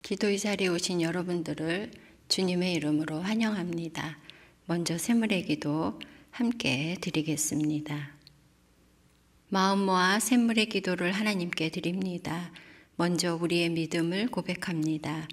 기도의 자리에 오신 여러분들을 주님의 이름으로 환영합니다. 먼저 새물의 기도 함께 드리겠습니다. 마음 모아 새물의 기도를 하나님께 드립니다. 먼저 우리의 믿음을 고백합니다.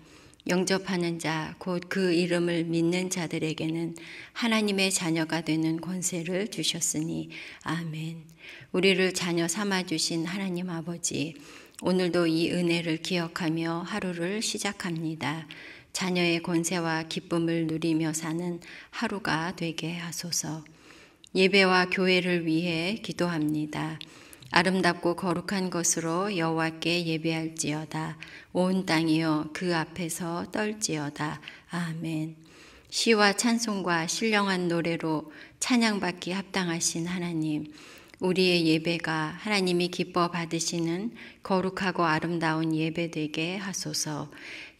영접하는 자, 곧 그 이름을 믿는 자들에게는 하나님의 자녀가 되는 권세를 주셨으니 아멘. 우리를 자녀 삼아주신 하나님 아버지, 오늘도 이 은혜를 기억하며 하루를 시작합니다. 자녀의 권세와 기쁨을 누리며 사는 하루가 되게 하소서. 예배와 교회를 위해 기도합니다. 아름답고 거룩한 것으로 여호와께 예배할지어다. 온 땅이여 그 앞에서 떨지어다. 아멘. 시와 찬송과 신령한 노래로 찬양받기 합당하신 하나님, 우리의 예배가 하나님이 기뻐 받으시는 거룩하고 아름다운 예배 되게 하소서.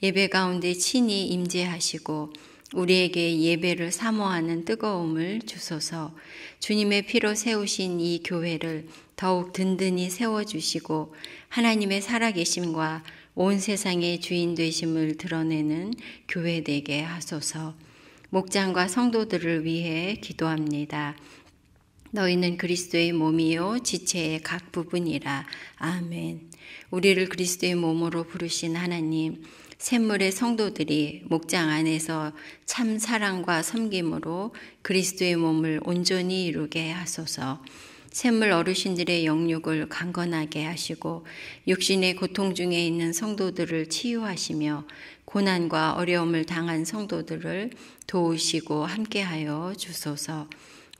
예배 가운데 친히 임재하시고 우리에게 예배를 사모하는 뜨거움을 주소서. 주님의 피로 세우신 이 교회를 더욱 든든히 세워주시고 하나님의 살아계심과 온 세상의 주인 되심을 드러내는 교회 되게 하소서. 목장과 성도들을 위해 기도합니다. 너희는 그리스도의 몸이요 지체의 각 부분이라. 아멘. 우리를 그리스도의 몸으로 부르신 하나님, 샘물의 성도들이 목장 안에서 참 사랑과 섬김으로 그리스도의 몸을 온전히 이루게 하소서. 샘물 어르신들의 영육을 강건하게 하시고 육신의 고통 중에 있는 성도들을 치유하시며 고난과 어려움을 당한 성도들을 도우시고 함께하여 주소서.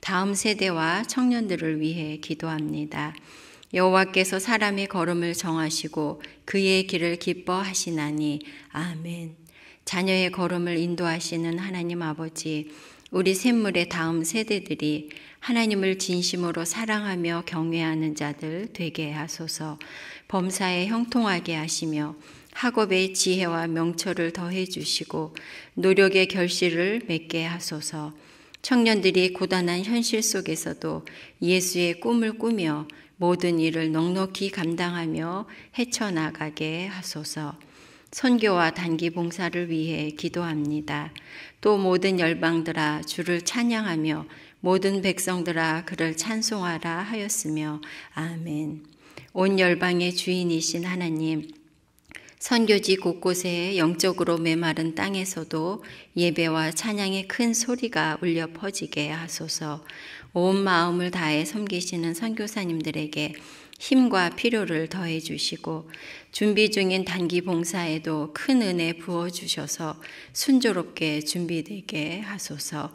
다음 세대와 청년들을 위해 기도합니다. 여호와께서 사람의 걸음을 정하시고 그의 길을 기뻐하시나니 아멘. 자녀의 걸음을 인도하시는 하나님 아버지, 우리 샘물의 다음 세대들이 하나님을 진심으로 사랑하며 경외하는 자들 되게 하소서. 범사에 형통하게 하시며 학업의 지혜와 명철을 더해 주시고 노력의 결실을 맺게 하소서. 청년들이 고단한 현실 속에서도 예수의 꿈을 꾸며 모든 일을 넉넉히 감당하며 헤쳐나가게 하소서. 선교와 단기 봉사를 위해 기도합니다. 또 모든 열방들아 주를 찬양하며 모든 백성들아 그를 찬송하라 하였으며 아멘. 온 열방의 주인이신 하나님, 선교지 곳곳에 영적으로 메마른 땅에서도 예배와 찬양의 큰 소리가 울려 퍼지게 하소서. 온 마음을 다해 섬기시는 선교사님들에게 힘과 필요를 더해 주시고 준비 중인 단기 봉사에도 큰 은혜 부어주셔서 순조롭게 준비되게 하소서.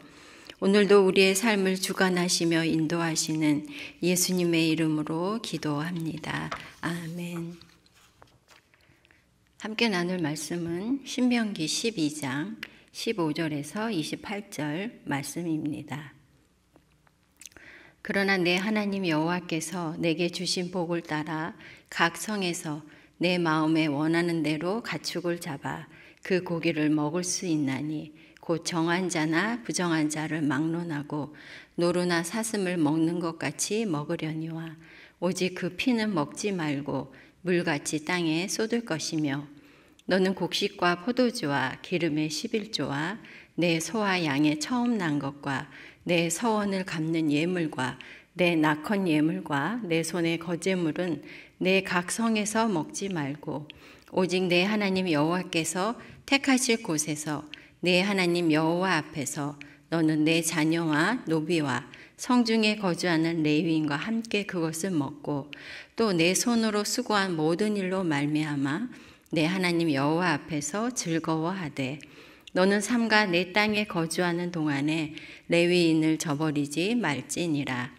오늘도 우리의 삶을 주관하시며 인도하시는 예수님의 이름으로 기도합니다. 아멘. 함께 나눌 말씀은 신명기 12장 15절에서 28절 말씀입니다. 그러나 내 하나님 여호와께서 내게 주신 복을 따라 각 성에서 내 마음에 원하는 대로 가축을 잡아 그 고기를 먹을 수 있나니 곧 정한 자나 부정한 자를 막론하고 노루나 사슴을 먹는 것 같이 먹으려니와 오직 그 피는 먹지 말고 물같이 땅에 쏟을 것이며 너는 곡식과 포도주와 기름의 11조와 내 소와 양의 처음 난 것과 내 서원을 갚는 예물과 내 낙헌 예물과 내 손의 거제물은 내 각 성에서 먹지 말고 오직 내 하나님 여호와께서 택하실 곳에서 내 하나님 여호와 앞에서 너는 내 자녀와 노비와 성중에 거주하는 레위인과 함께 그것을 먹고 또 내 손으로 수고한 모든 일로 말미암아 내 하나님 여호와 앞에서 즐거워하되 너는 삼가 내 땅에 거주하는 동안에 레위인을 저버리지 말지니라.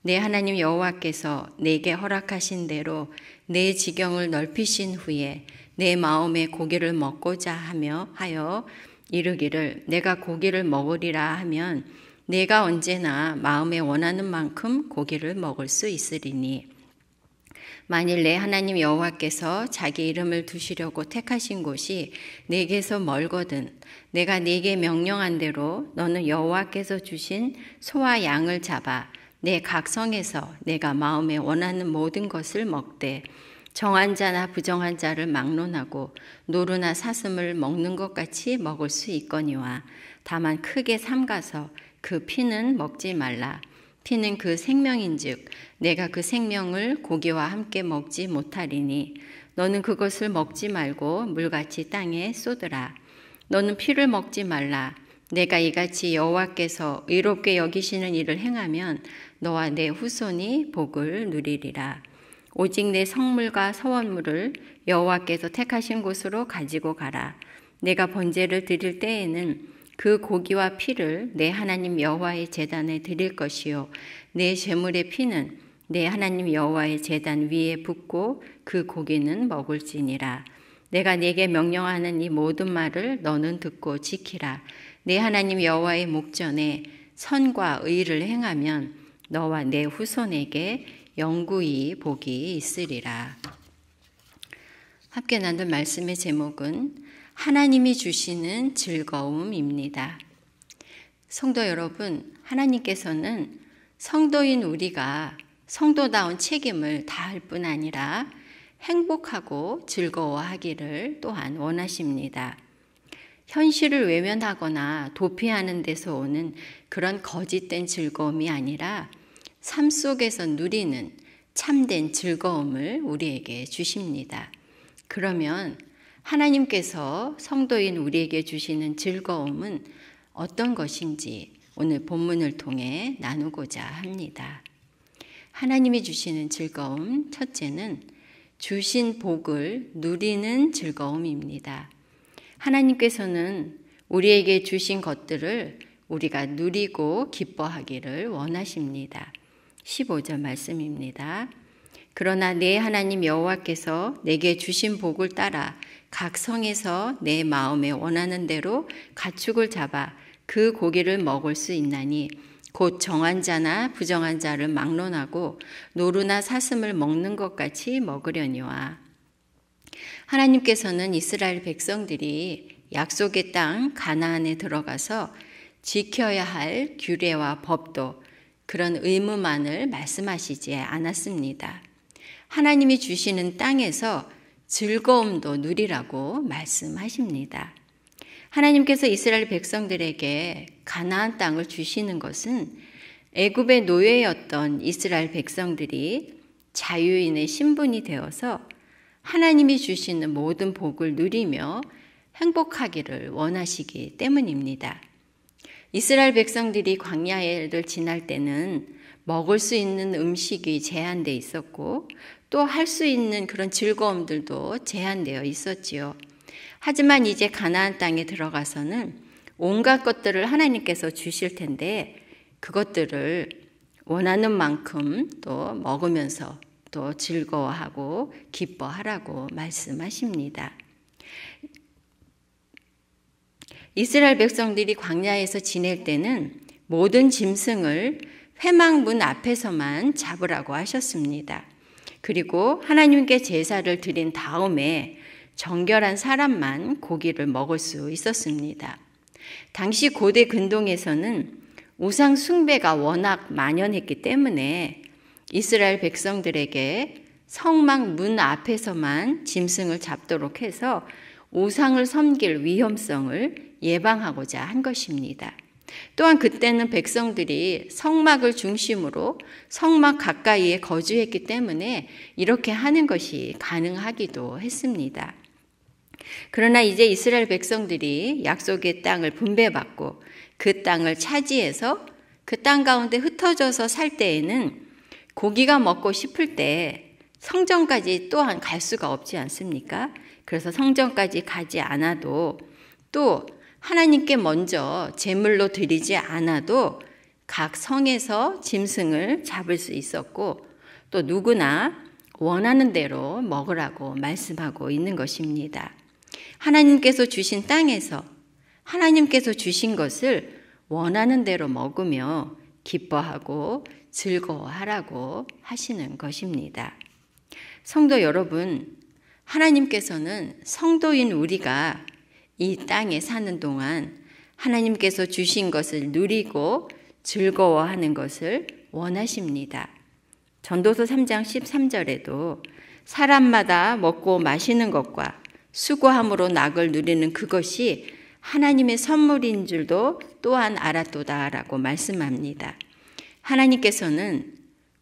내 하나님 여호와께서 내게 허락하신 대로 내 지경을 넓히신 후에 내 마음에 고기를 먹고자 하여 이르기를 내가 고기를 먹으리라 하면 내가 언제나 마음에 원하는 만큼 고기를 먹을 수 있으리니 만일 내 하나님 여호와께서 자기 이름을 두시려고 택하신 곳이 내게서 멀거든 내가 네게 명령한 대로 너는 여호와께서 주신 소와 양을 잡아 내 각성에서 내가 마음에 원하는 모든 것을 먹되 정한 자나 부정한 자를 막론하고 노루나 사슴을 먹는 것 같이 먹을 수 있거니와 다만 크게 삼가서 그 피는 먹지 말라. 피는 그 생명인즉 내가 그 생명을 고기와 함께 먹지 못하리니 너는 그것을 먹지 말고 물같이 땅에 쏟으라. 너는 피를 먹지 말라. 내가 이같이 여호와께서 의롭게 여기시는 일을 행하면 너와 내 후손이 복을 누리리라. 오직 내 성물과 서원물을 여호와께서 택하신 곳으로 가지고 가라. 내가 번제를 드릴 때에는 그 고기와 피를 내 하나님 여호와의 제단에 드릴 것이요 내 제물의 피는 내 하나님 여호와의 제단 위에 붓고 그 고기는 먹을지니라. 내가 네게 명령하는 이 모든 말을 너는 듣고 지키라. 내 하나님 여호와의 목전에 선과 의를 행하면 너와 내 후손에게 영구히 복이 있으리라. 함께 나눌 말씀의 제목은 하나님이 주시는 즐거움입니다. 성도 여러분, 하나님께서는 성도인 우리가 성도다운 책임을 다할 뿐 아니라 행복하고 즐거워하기를 또한 원하십니다. 현실을 외면하거나 도피하는 데서 오는 그런 거짓된 즐거움이 아니라 삶 속에서 누리는 참된 즐거움을 우리에게 주십니다. 그러면 하나님께서 성도인 우리에게 주시는 즐거움은 어떤 것인지 오늘 본문을 통해 나누고자 합니다. 하나님이 주시는 즐거움, 첫째는 주신 복을 누리는 즐거움입니다. 하나님께서는 우리에게 주신 것들을 우리가 누리고 기뻐하기를 원하십니다. 15절 말씀입니다. 그러나 내 하나님 여호와께서 내게 주신 복을 따라 각 성에서 내 마음에 원하는 대로 가축을 잡아 그 고기를 먹을 수 있나니 곧 정한 자나 부정한 자를 막론하고 노루나 사슴을 먹는 것 같이 먹으려니와. 하나님께서는 이스라엘 백성들이 약속의 땅 가나안에 들어가서 지켜야 할 규례와 법도 그런 의무만을 말씀하시지 않았습니다. 하나님이 주시는 땅에서 즐거움도 누리라고 말씀하십니다. 하나님께서 이스라엘 백성들에게 가나안 땅을 주시는 것은 애굽의 노예였던 이스라엘 백성들이 자유인의 신분이 되어서 하나님이 주시는 모든 복을 누리며 행복하기를 원하시기 때문입니다. 이스라엘 백성들이 광야를 지날 때는 먹을 수 있는 음식이 제한되어 있었고 또 할 수 있는 그런 즐거움들도 제한되어 있었지요. 하지만 이제 가나안 땅에 들어가서는 온갖 것들을 하나님께서 주실 텐데 그것들을 원하는 만큼 또 먹으면서 또 즐거워하고 기뻐하라고 말씀하십니다. 이스라엘 백성들이 광야에서 지낼 때는 모든 짐승을 회막문 앞에서만 잡으라고 하셨습니다. 그리고 하나님께 제사를 드린 다음에 정결한 사람만 고기를 먹을 수 있었습니다. 당시 고대 근동에서는 우상 숭배가 워낙 만연했기 때문에 이스라엘 백성들에게 성막 문 앞에서만 짐승을 잡도록 해서 우상을 섬길 위험성을 예방하고자 한 것입니다. 또한 그때는 백성들이 성막을 중심으로 성막 가까이에 거주했기 때문에 이렇게 하는 것이 가능하기도 했습니다. 그러나 이제 이스라엘 백성들이 약속의 땅을 분배받고 그 땅을 차지해서 그 땅 가운데 흩어져서 살 때에는 고기가 먹고 싶을 때 성전까지 또한 갈 수가 없지 않습니까? 그래서 성전까지 가지 않아도 또 하나님께 먼저 제물로 드리지 않아도 각 성에서 짐승을 잡을 수 있었고 또 누구나 원하는 대로 먹으라고 말씀하고 있는 것입니다. 하나님께서 주신 땅에서 하나님께서 주신 것을 원하는 대로 먹으며 기뻐하고 즐거워하라고 하시는 것입니다. 성도 여러분, 하나님께서는 성도인 우리가 이 땅에 사는 동안 하나님께서 주신 것을 누리고 즐거워하는 것을 원하십니다. 전도서 3장 13절에도 사람마다 먹고 마시는 것과 수고함으로 낙을 누리는 그것이 하나님의 선물인 줄도 또한 알았도다라고 말씀합니다. 하나님께서는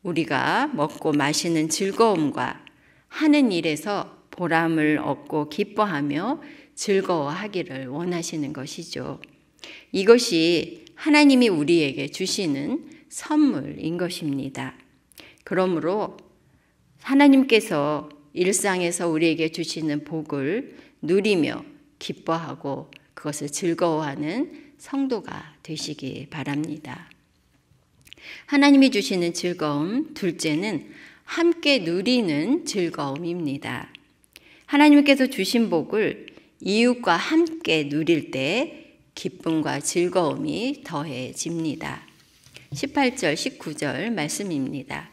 우리가 먹고 마시는 즐거움과 하는 일에서 보람을 얻고 기뻐하며 즐거워하기를 원하시는 것이죠. 이것이 하나님이 우리에게 주시는 선물인 것입니다. 그러므로 하나님께서 일상에서 우리에게 주시는 복을 누리며 기뻐하고 그것을 즐거워하는 성도가 되시기 바랍니다. 하나님이 주시는 즐거움, 둘째는 함께 누리는 즐거움입니다. 하나님께서 주신 복을 이웃과 함께 누릴 때 기쁨과 즐거움이 더해집니다. 18절, 19절 말씀입니다.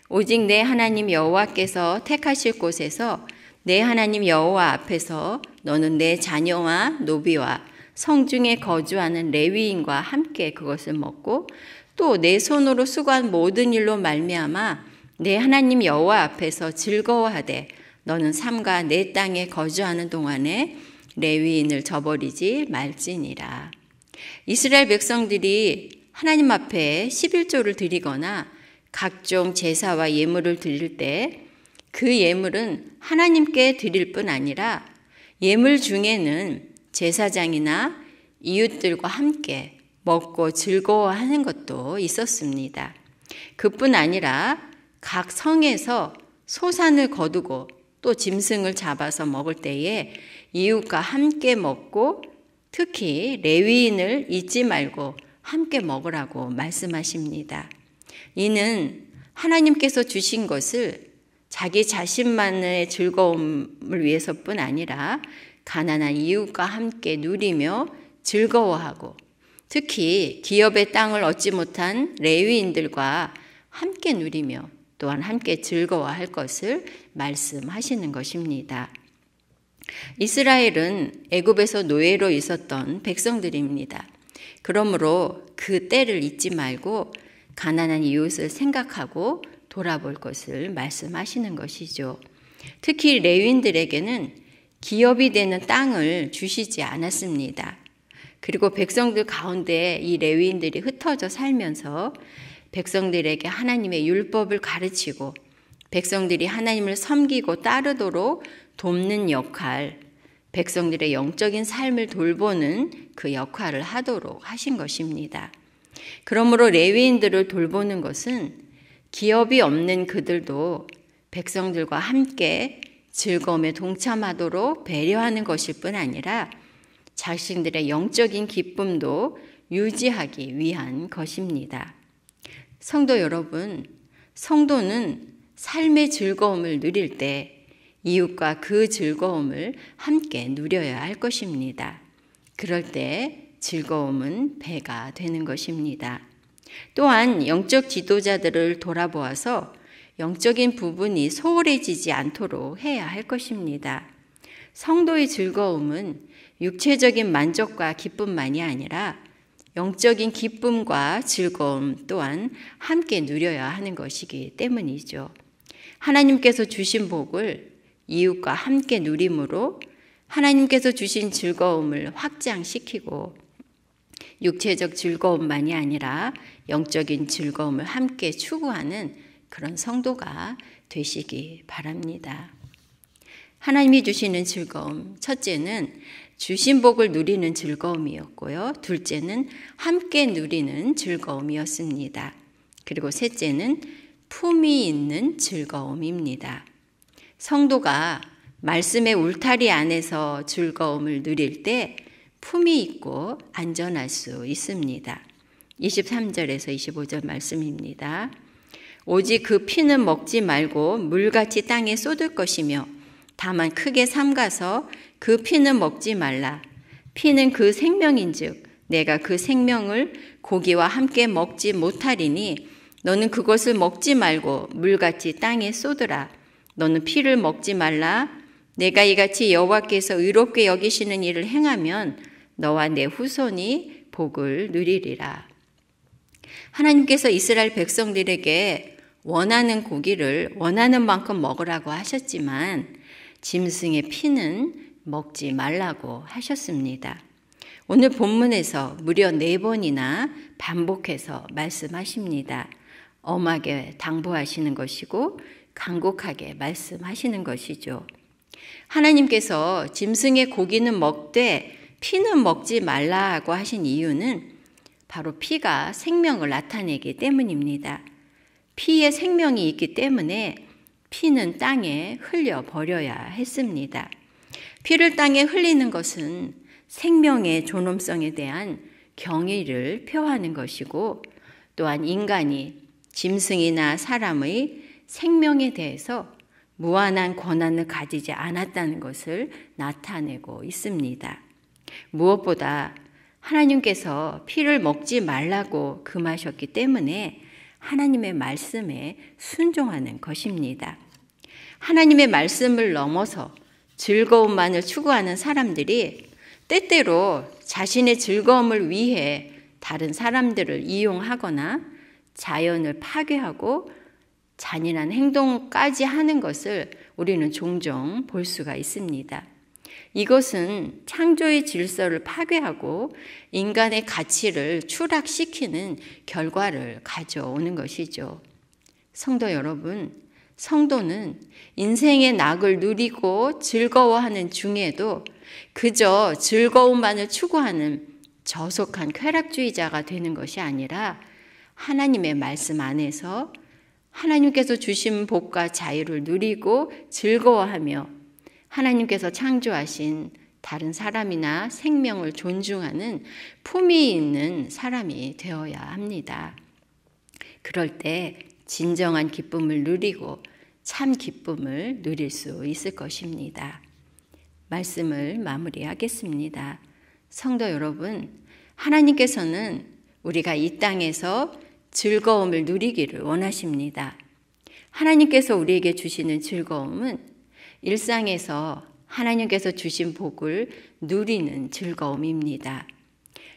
오직 내 하나님 여호와께서 택하실 곳에서 내 하나님 여호와 앞에서 너는 내 자녀와 노비와 성중에 거주하는 레위인과 함께 그것을 먹고 또 내 손으로 수고한 모든 일로 말미암아 내 하나님 여호와 앞에서 즐거워하되 너는 삼가 내 땅에 거주하는 동안에 레위인을 저버리지 말지니라. 이스라엘 백성들이 하나님 앞에 11조를 드리거나 각종 제사와 예물을 드릴 때 그 예물은 하나님께 드릴 뿐 아니라 예물 중에는 제사장이나 이웃들과 함께 먹고 즐거워하는 것도 있었습니다. 그뿐 아니라 각 성에서 소산을 거두고 또 짐승을 잡아서 먹을 때에 이웃과 함께 먹고 특히 레위인을 잊지 말고 함께 먹으라고 말씀하십니다. 이는 하나님께서 주신 것을 자기 자신만의 즐거움을 위해서뿐 아니라 가난한 이웃과 함께 누리며 즐거워하고 특히 기업의 땅을 얻지 못한 레위인들과 함께 누리며 또한 함께 즐거워할 것을 말씀하시는 것입니다. 이스라엘은 애굽에서 노예로 있었던 백성들입니다. 그러므로 그 때를 잊지 말고 가난한 이웃을 생각하고 돌아볼 것을 말씀하시는 것이죠. 특히 레위인들에게는 기업이 되는 땅을 주시지 않았습니다. 그리고 백성들 가운데 이 레위인들이 흩어져 살면서 백성들에게 하나님의 율법을 가르치고 백성들이 하나님을 섬기고 따르도록 돕는 역할, 백성들의 영적인 삶을 돌보는 그 역할을 하도록 하신 것입니다. 그러므로 레위인들을 돌보는 것은 기업이 없는 그들도 백성들과 함께 즐거움에 동참하도록 배려하는 것일 뿐 아니라 자신들의 영적인 기쁨도 유지하기 위한 것입니다. 성도 여러분, 성도는 삶의 즐거움을 누릴 때 이웃과 그 즐거움을 함께 누려야 할 것입니다. 그럴 때 즐거움은 배가 되는 것입니다. 또한 영적 지도자들을 돌아보아서 영적인 부분이 소홀해지지 않도록 해야 할 것입니다. 성도의 즐거움은 육체적인 만족과 기쁨만이 아니라 영적인 기쁨과 즐거움 또한 함께 누려야 하는 것이기 때문이죠. 하나님께서 주신 복을 이웃과 함께 누림으로 하나님께서 주신 즐거움을 확장시키고 육체적 즐거움만이 아니라 영적인 즐거움을 함께 추구하는 그런 성도가 되시기 바랍니다. 하나님이 주시는 즐거움, 첫째는 주신 복을 누리는 즐거움이었고요. 둘째는 함께 누리는 즐거움이었습니다. 그리고 셋째는 품이 있는 즐거움입니다. 성도가 말씀의 울타리 안에서 즐거움을 누릴 때 품이 있고 안전할 수 있습니다. 23절에서 25절 말씀입니다. 오직 그 피는 먹지 말고 물같이 땅에 쏟을 것이며 다만 크게 삼가서 그 피는 먹지 말라. 피는 그 생명인즉 내가 그 생명을 고기와 함께 먹지 못하리니 너는 그것을 먹지 말고 물같이 땅에 쏟으라. 너는 피를 먹지 말라. 내가 이같이 여호와께서 의롭게 여기시는 일을 행하면 너와 내 후손이 복을 누리리라. 하나님께서 이스라엘 백성들에게 원하는 고기를 원하는 만큼 먹으라고 하셨지만 짐승의 피는 먹지 말라고 하셨습니다. 오늘 본문에서 무려 4번이나 반복해서 말씀하십니다. 엄하게 당부하시는 것이고 간곡하게 말씀하시는 것이죠. 하나님께서 짐승의 고기는 먹되 피는 먹지 말라고 하신 이유는 바로 피가 생명을 나타내기 때문입니다. 피에 생명이 있기 때문에 피는 땅에 흘려버려야 했습니다. 피를 땅에 흘리는 것은 생명의 존엄성에 대한 경의를 표하는 것이고 또한 인간이 짐승이나 사람의 생명에 대해서 무한한 권한을 가지지 않았다는 것을 나타내고 있습니다. 무엇보다 하나님께서 피를 먹지 말라고 금하셨기 때문에 하나님의 말씀에 순종하는 것입니다. 하나님의 말씀을 넘어서 즐거움만을 추구하는 사람들이 때때로 자신의 즐거움을 위해 다른 사람들을 이용하거나 자연을 파괴하고 잔인한 행동까지 하는 것을 우리는 종종 볼 수가 있습니다. 이것은 창조의 질서를 파괴하고 인간의 가치를 추락시키는 결과를 가져오는 것이죠. 성도 여러분, 성도는 인생의 낙을 누리고 즐거워하는 중에도 그저 즐거움만을 추구하는 저속한 쾌락주의자가 되는 것이 아니라 하나님의 말씀 안에서 하나님께서 주신 복과 자유를 누리고 즐거워하며 하나님께서 창조하신 다른 사람이나 생명을 존중하는 품위 있는 사람이 되어야 합니다. 그럴 때 진정한 기쁨을 누리고 참 기쁨을 누릴 수 있을 것입니다. 말씀을 마무리하겠습니다. 성도 여러분, 하나님께서는 우리가 이 땅에서 즐거움을 누리기를 원하십니다. 하나님께서 우리에게 주시는 즐거움은 일상에서 하나님께서 주신 복을 누리는 즐거움입니다.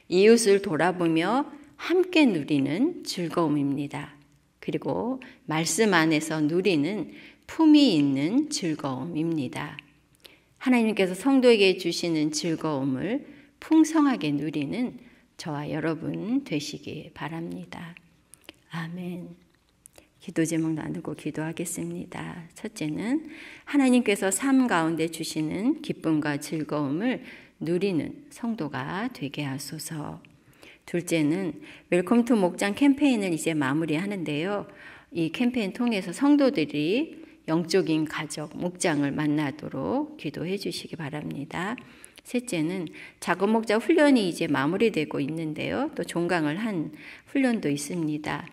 이웃을 돌아보며 함께 누리는 즐거움입니다. 그리고 말씀 안에서 누리는 품위 있는 즐거움입니다. 하나님께서 성도에게 주시는 즐거움을 풍성하게 누리는 저와 여러분 되시기 바랍니다. 아멘. 기도 제목 나누고 기도하겠습니다. 첫째는 하나님께서 삶 가운데 주시는 기쁨과 즐거움을 누리는 성도가 되게 하소서. 둘째는 웰컴 투 목장 캠페인을 이제 마무리하는데요. 이 캠페인 통해서 성도들이 영적인 가족, 목장을 만나도록 기도해 주시기 바랍니다. 셋째는 작은 목자 훈련이 이제 마무리되고 있는데요. 또 종강을 한 훈련도 있습니다.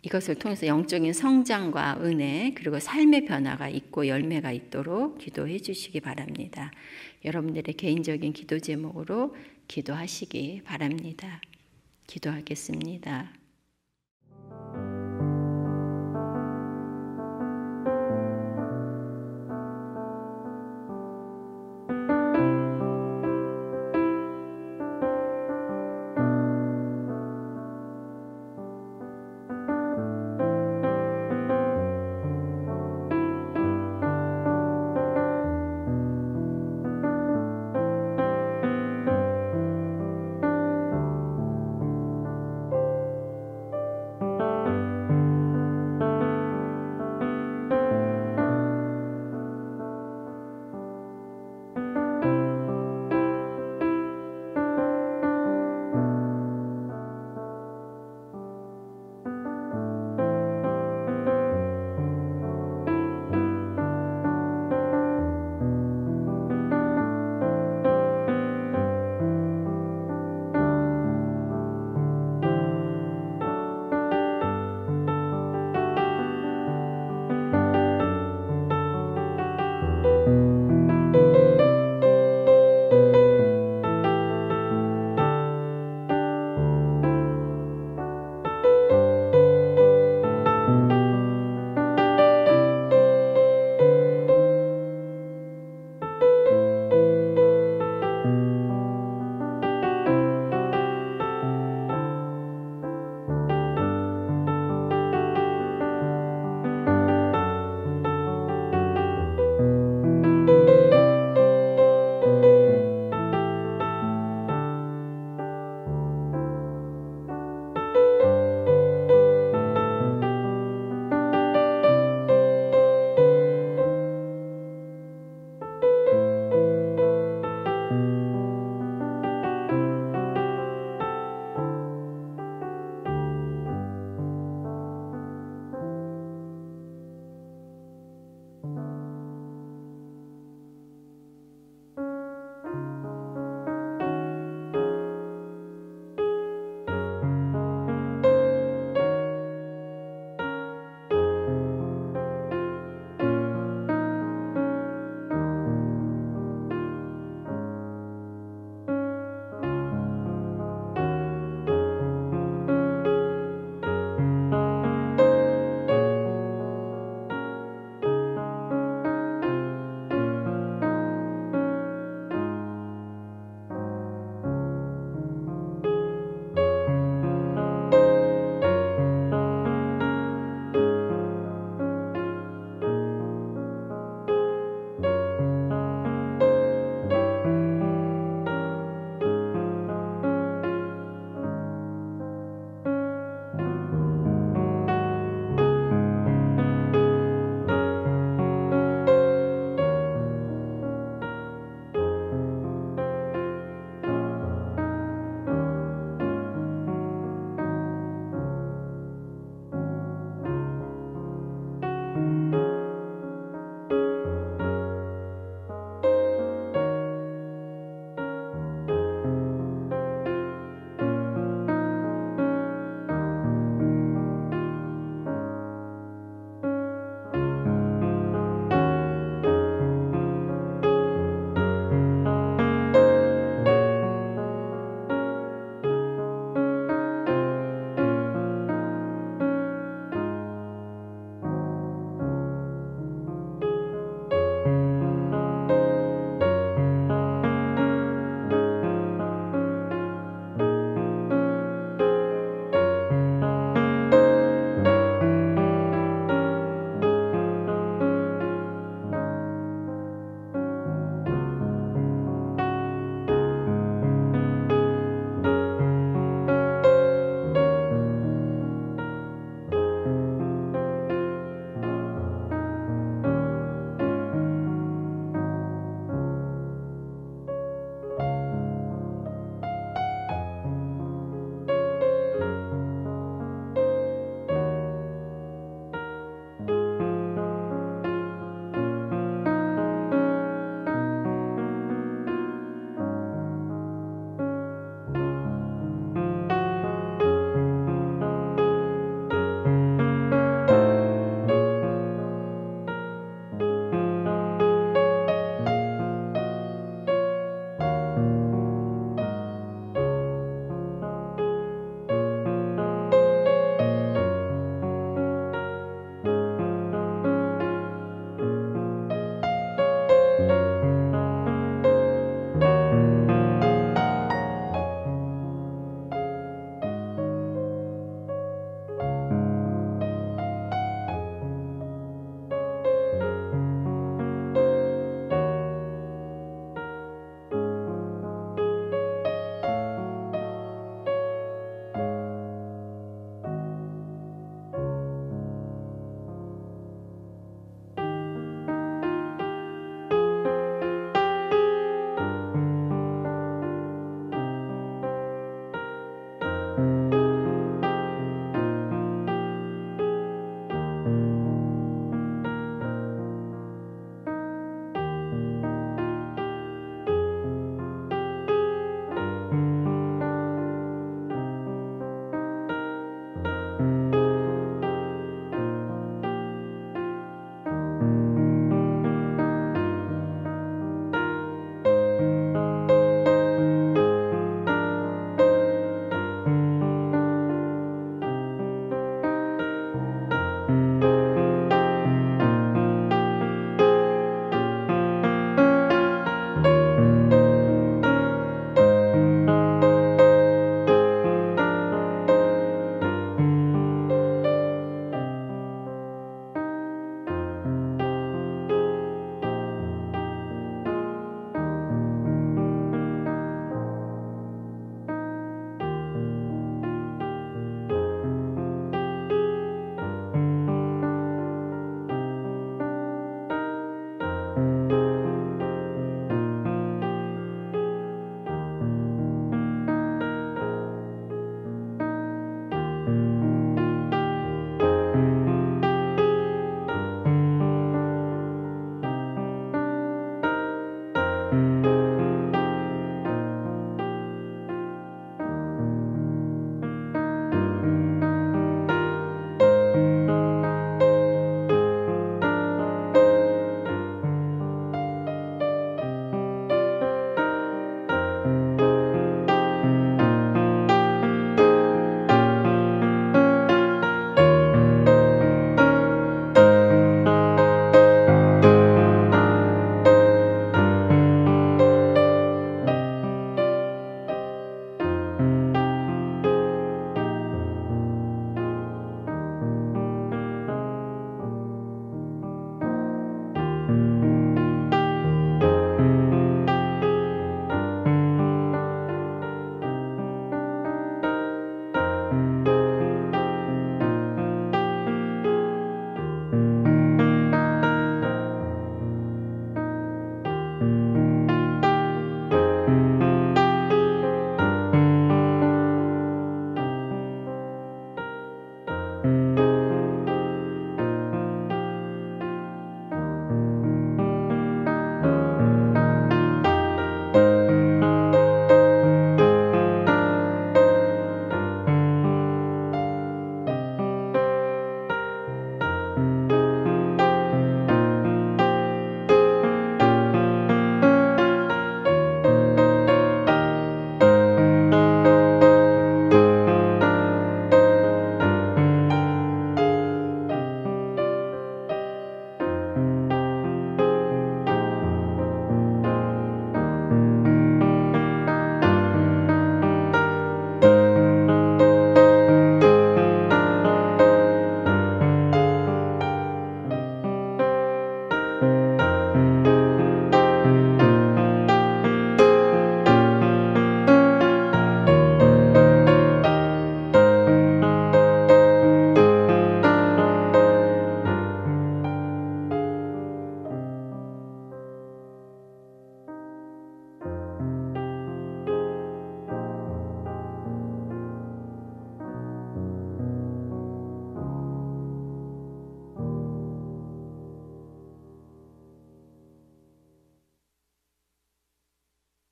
이것을 통해서 영적인 성장과 은혜 그리고 삶의 변화가 있고 열매가 있도록 기도해 주시기 바랍니다. 여러분들의 개인적인 기도 제목으로 기도하시기 바랍니다. 기도하겠습니다.